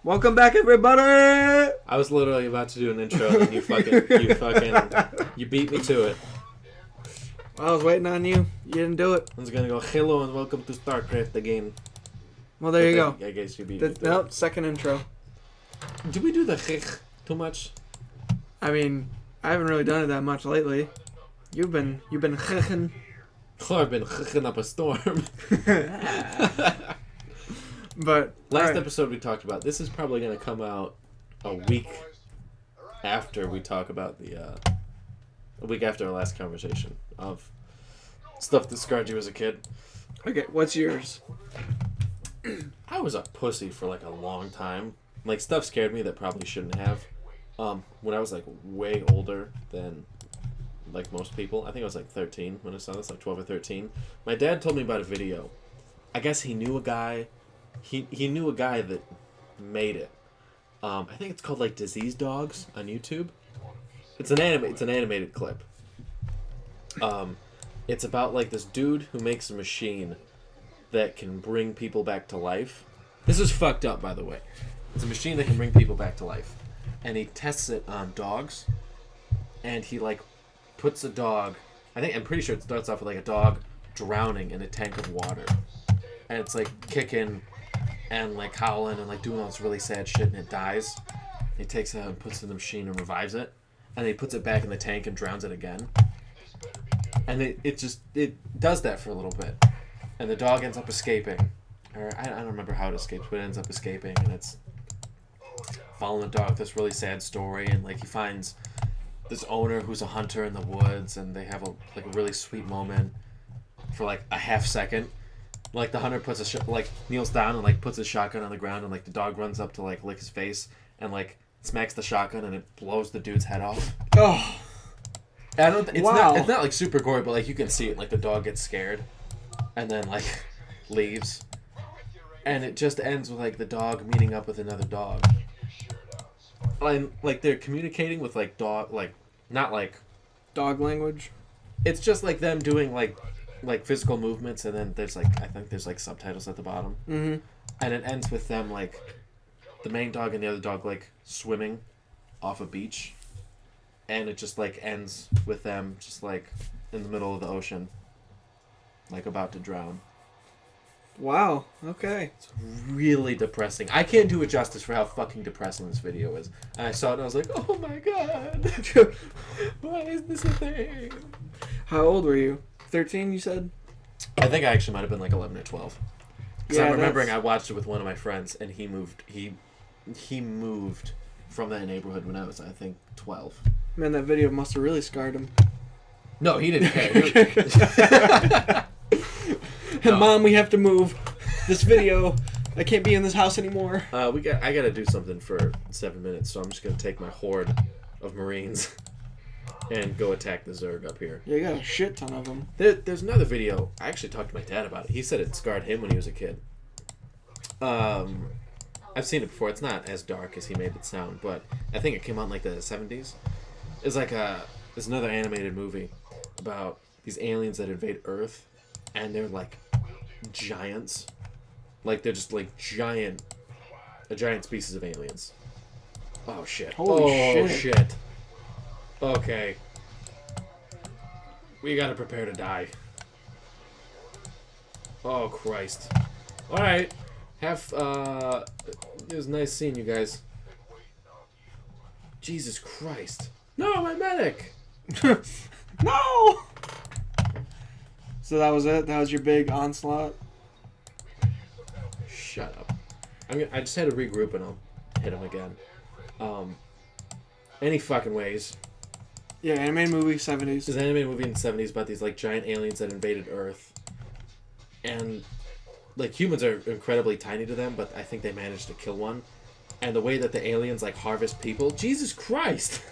Welcome back, everybody! I was literally about to do an intro, and then you beat me to it. I was waiting on you. You didn't do it. I was gonna go, hello and welcome to Starcraft again. Well, there you go. I guess you beat me to it. Nope, second intro. Did we do the too much? I mean, I haven't really done it that much lately. You've been Oh, I've been up a storm. But last episode we talked about, this is probably going to come out a week after we talk about a week after our last conversation of stuff that scarred you as a kid. Okay, what's yours? I was a pussy for like a long time. Like, stuff scared me that probably shouldn't have. When I was like way older than like most people, I think I was like 13 when I saw this, like 12 or 13. My dad told me about a video. I guess he knew a guy. He knew a guy that made it. I think it's called like Disease Dogs on YouTube. It's an animated clip. It's about like this dude who makes a machine that can bring people back to life. This is fucked up, by the way. It's a machine that can bring people back to life, and he tests it on dogs. And he like puts a dog. I'm pretty sure it starts off with like a dog drowning in a tank of water, and it's like kicking and like howling and like doing all this really sad shit, and it dies. He takes it out and puts it in the machine and revives it, and he puts it back in the tank and drowns it again. And it does that for a little bit, and the dog ends up escaping, or I don't remember how it escapes, but it ends up escaping, and it's following the dog. This really sad story, and like he finds this owner who's a hunter in the woods, and they have a really sweet moment for like a half second. Like the hunter puts kneels down and like puts his shotgun on the ground, and like the dog runs up to like lick his face and like smacks the shotgun, and it blows the dude's head off. Oh, It's not like super gory, but like you can see it. Like the dog gets scared, and then like leaves, and it just ends with like the dog meeting up with another dog, and like they're communicating with like dog, like not like dog language. It's just like them doing like physical movements, and then there's like I think there's like subtitles at the bottom. Mm-hmm. And it ends with them like the main dog and the other dog like swimming off a beach, and it just like ends with them just like in the middle of the ocean, like about to drown. Wow. Okay. It's really depressing. I can't do it justice for how fucking depressing this video is. And I saw it and I was like, oh my god, why is this a thing? How old were you? 13, you said? I think I actually might have been like 11 or 12. Because Yeah, I'm remembering I watched it with one of my friends, and he moved from that neighborhood when I was, I think, 12. Man, that video must have really scarred him. No, he didn't care. No. Mom, we have to move. This video, I can't be in this house anymore. I gotta do something for 7 minutes, so I'm just gonna take my horde of Marines and go attack the Zerg up here. Yeah, you got a shit ton of them. There's another video. I actually talked to my dad about it. He said it scarred him when he was a kid. I've seen it before. It's not as dark as he made it sound, but I think it came out in like the 70s. It's like there's another animated movie about these aliens that invade Earth, and they're like giants. Like they're just like a giant species of aliens. Oh shit. Holy shit. Okay. We gotta prepare to die. Oh Christ. Alright. It was nice seeing you guys. Jesus Christ. No, my medic! No! So that was it? That was your big onslaught? Shut up. I just had to regroup and I'll hit him again. Any fucking ways. Yeah, animated movie, 70s. There's an animated movie in the 70s about these like giant aliens that invaded Earth. And like humans are incredibly tiny to them, but I think they managed to kill one. And the way that the aliens like harvest people, Jesus Christ.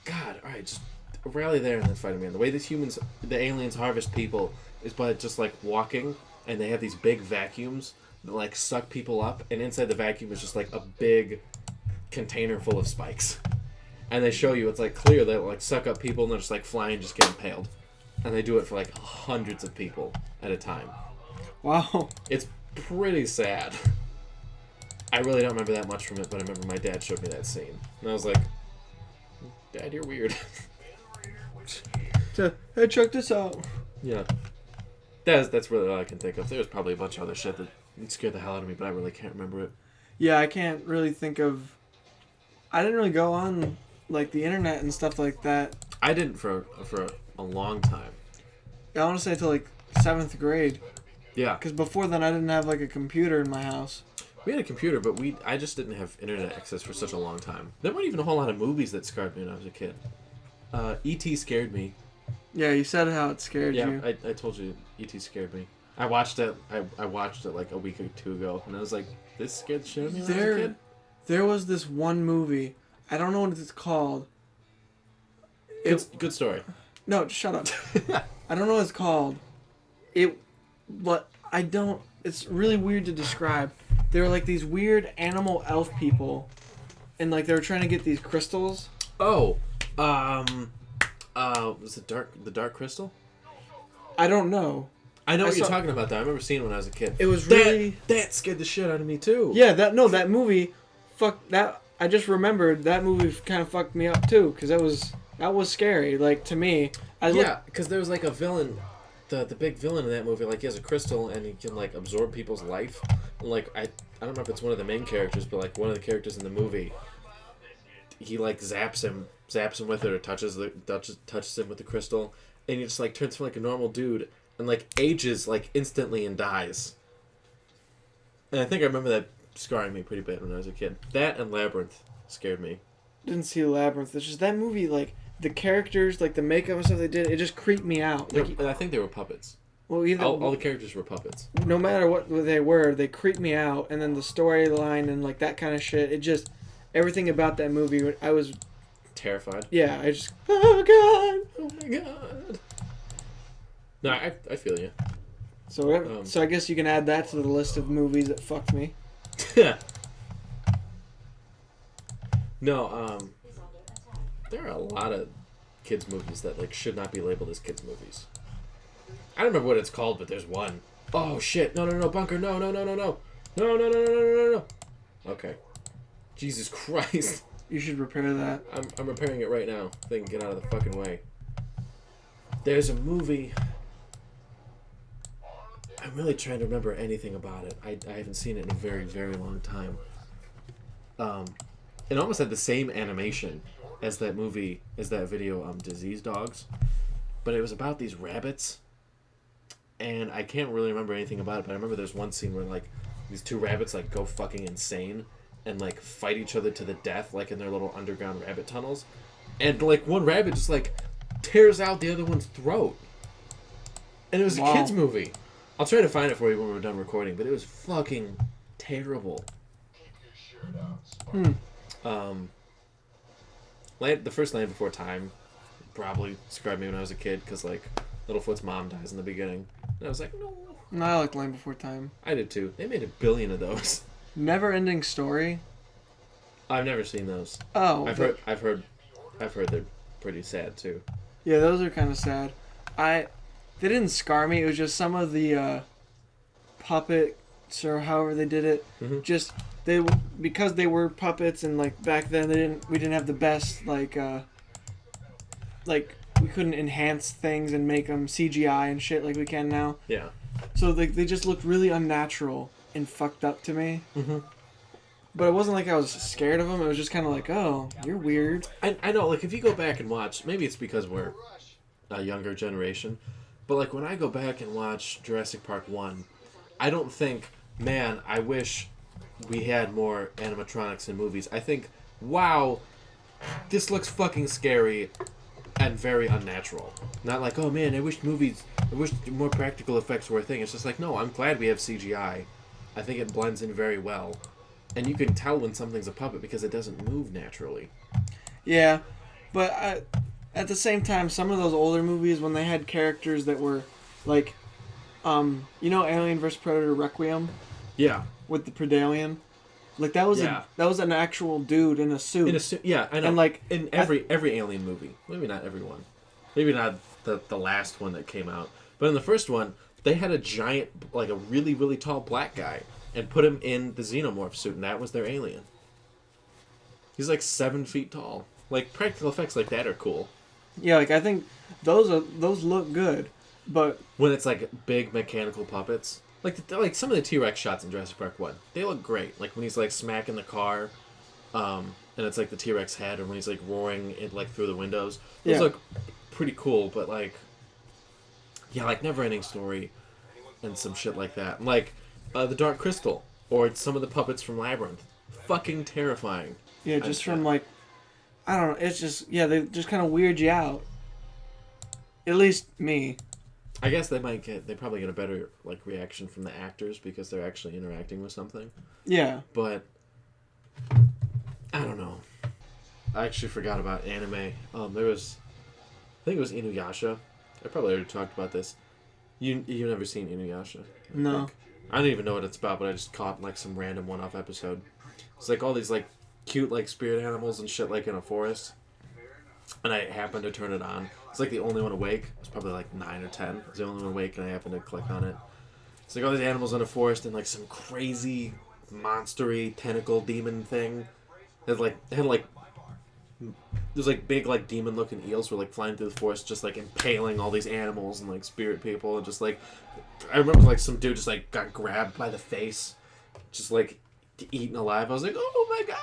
God, alright, just rally there and then fight him in. The way the aliens harvest people is by just like walking, and they have these big vacuums that like suck people up, and inside the vacuum is just like a big container full of spikes. And they show you it's like clear they like suck up people and they're just like flying, just get impaled. And they do it for like hundreds of people at a time. Wow. It's pretty sad. I really don't remember that much from it, but I remember my dad showed me that scene. And I was like, Dad, you're weird. Hey, check this out. Yeah. That's really all I can think of. There's probably a bunch of other shit that scared the hell out of me, but I really can't remember it. Yeah, I can't really think of... I didn't really go on, like, the internet and stuff like that. I didn't for a long time. I want to say until, like, 7th grade. Yeah. Because before then, I didn't have, like, a computer in my house. We had a computer, but I just didn't have internet access for such a long time. There weren't even a whole lot of movies that scared me when I was a kid. E.T. scared me. Yeah, you said how it scared Yeah, you. I told you E.T. scared me. I watched it like a week or two ago, and I was like, this scared the shit out of me when I was a kid? There was this one movie. I don't know what it's called. Good story. No, shut up. I don't know what it's called. It's really weird to describe. They were like these weird animal elf people, and like they were trying to get these crystals. Oh, was it the Dark Crystal? I don't know. I know what you're talking about, though. I remember seeing it when I was a kid. It was really... That scared the shit out of me, too. Yeah, that movie... I just remembered that movie kind of fucked me up, too. Because that was scary, like, to me. Because there was, like, a villain... The big villain in that movie, like, he has a crystal, and he can, like, absorb people's life. And, like, I don't know if it's one of the main characters, but, like, one of the characters in the movie... He, like, zaps him with it, or touches him with the crystal. And he just, like, turns from, like, a normal dude... And, like, ages, like, instantly and dies. And I think I remember that scarring me pretty bad when I was a kid. That and Labyrinth scared me. Didn't see Labyrinth. It's just that movie, like, the characters, like, the makeup and stuff they did, it just creeped me out. Like, I think they were puppets. Well, either... All the characters were puppets. No matter what they were, they creeped me out. And then the storyline and, like, that kind of shit, it just... Everything about that movie, I was... Terrified? Yeah, I just... Oh, God! Oh, my God! No, I feel you. So I guess you can add that to the list of movies that fucked me. No, there are a lot of kids movies that like should not be labeled as kids movies. I don't remember what it's called, but there's one. Oh shit! No, bunker! No! Okay. Jesus Christ! You should repair that. I'm repairing it right now. They can get out of the fucking way. There's a movie. I'm really trying to remember anything about it. I haven't seen it in a very, very long time. It almost had the same animation as that movie, as that video, Disease Dogs. But it was about these rabbits. And I can't really remember anything about it, but I remember there's one scene where, like, these two rabbits, like, go fucking insane and, like, fight each other to the death, like, in their little underground rabbit tunnels. And, like, one rabbit just, like, tears out the other one's throat. And it was a kid's movie. I'll try to find it for you when we're done recording, but it was fucking terrible. The first Land Before Time probably scarred me when I was a kid, because, like, Littlefoot's mom dies in the beginning. And I was like, no. No, I like Land Before Time. I did too. They made 1 billion of those. Never Ending Story. I've never seen those. Oh. I've heard they're pretty sad too. Yeah, those are kind of sad. They didn't scar me. It was just some of the puppets or however they did it. Mm-hmm. Just because they were puppets and like back then we didn't have the best like we couldn't enhance things and make them CGI and shit like we can now. Yeah. So they just looked really unnatural and fucked up to me. Mm-hmm. But it wasn't like I was scared of them. It was just kind of like, oh, you're weird. I know, like, if you go back and watch, maybe it's because we're a younger generation, but, like, when I go back and watch Jurassic Park 1, I don't think, man, I wish we had more animatronics in movies. I think, wow, this looks fucking scary and very unnatural. Not like, oh, man, I wish more practical effects were a thing. It's just like, no, I'm glad we have CGI. I think it blends in very well. And you can tell when something's a puppet because it doesn't move naturally. Yeah, but at the same time, some of those older movies, when they had characters that were like, you know, Alien vs. Predator Requiem? Yeah. With the Predalien? Like, that was an actual dude in a suit. In a suit, yeah, I know. And, like, in every Alien movie. Maybe not every one. Maybe not the last one that came out. But in the first one, they had a giant, like a really, really tall black guy and put him in the xenomorph suit, and that was their alien. He's like 7 feet tall. Like, practical effects like that are cool. Yeah, like I think those look good, but when it's like big mechanical puppets, like some of the T-Rex shots in Jurassic Park 1, they look great. Like when he's like smacking the car, and it's like the T-Rex head, or when he's like roaring it like through the windows. Those look pretty cool, but like, yeah, like Never Ending Story and some shit like that. Like the Dark Crystal or some of the puppets from Labyrinth, fucking terrifying. Yeah, just from like, I don't know. It's just they just kind of weird you out. At least me. I guess they probably get a better like reaction from the actors because they're actually interacting with something. Yeah. But I don't know. I actually forgot about anime. There was, I think it was Inuyasha. I probably already talked about this. You've never seen Inuyasha? No. I don't even know what it's about, but I just caught like some random one-off episode. It's like all these like cute like spirit animals and shit like in a forest, and I happened to turn it on. It's like the only one awake. It was probably like 9 or 10. It was the only one awake, and I happened to click on it. It's like all these animals in a forest and like some crazy monstery tentacle demon thing. There's like big like demon looking eels were like flying through the forest, just like impaling all these animals and like spirit people, and just like I remember like some dude just like got grabbed by the face, just like eaten alive. I was like, oh my god.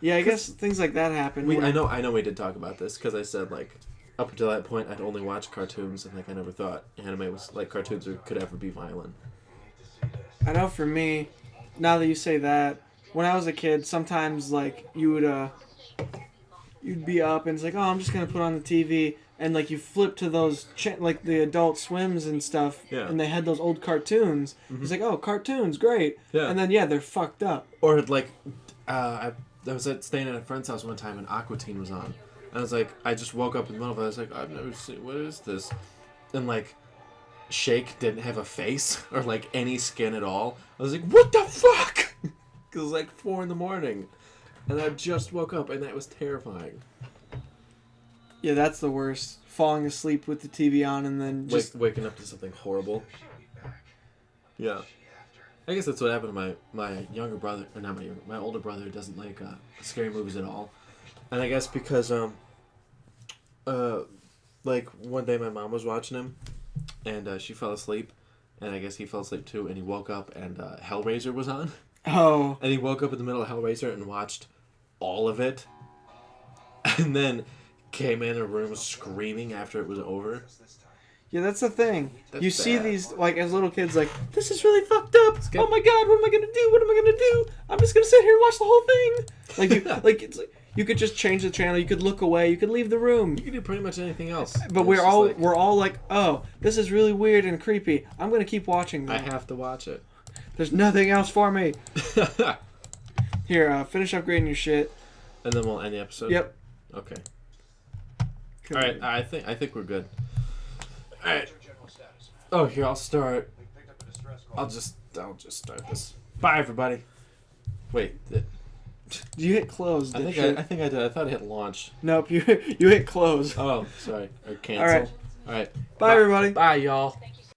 Yeah, I guess things like that happen. I know we did talk about this because I said like up until that point I'd only watched cartoons, and like I never thought anime was like cartoons could ever be violent. I know for me, now that you say that, when I was a kid, sometimes like you'd be up and it's like, oh, I'm just gonna put on the TV, and like you flip to those like the Adult Swims and stuff, and they had those old cartoons. Mm-hmm. It's like, oh, cartoons, great. Yeah. And then they're fucked up. Or like, I was staying at a friend's house one time and Aqua Teen was on, and I was like, I just woke up in the middle of it. I was like, I've never seen, what is this? And like, Shake didn't have a face or like any skin at all. I was like, what the fuck? Because it was like 4 a.m. and I just woke up, and that was terrifying. Yeah, that's the worst. Falling asleep with the TV on and then just waking up to something horrible. Yeah. I guess that's what happened to my younger brother, or not my older brother, who doesn't like scary movies at all. And I guess because like one day my mom was watching him, and she fell asleep, and I guess he fell asleep too, and he woke up and Hellraiser was on. Oh. And he woke up in the middle of Hellraiser and watched all of it, and then came in a room screaming after it was over. Yeah, that's the thing. That's you bad. See these, like, as little kids, like, this is really fucked up. Oh my god, what am I gonna do? What am I gonna do? I'm just gonna sit here and watch the whole thing. Like, it's like, you could just change the channel. You could look away. You could leave the room. You could do pretty much anything else. But we're all like, oh, this is really weird and creepy. I'm gonna keep watching this. I have to watch it. There's nothing else for me. Here, finish upgrading your shit. And then we'll end the episode. Yep. Okay. All right. I think we're good. All right. Oh, here I'll start. I'll just start this. Bye, everybody. Wait. You hit close. I think I did. I thought I hit launch. Nope. You hit close. Oh, sorry. Or cancel. All right. All right. Bye, everybody. Bye, y'all.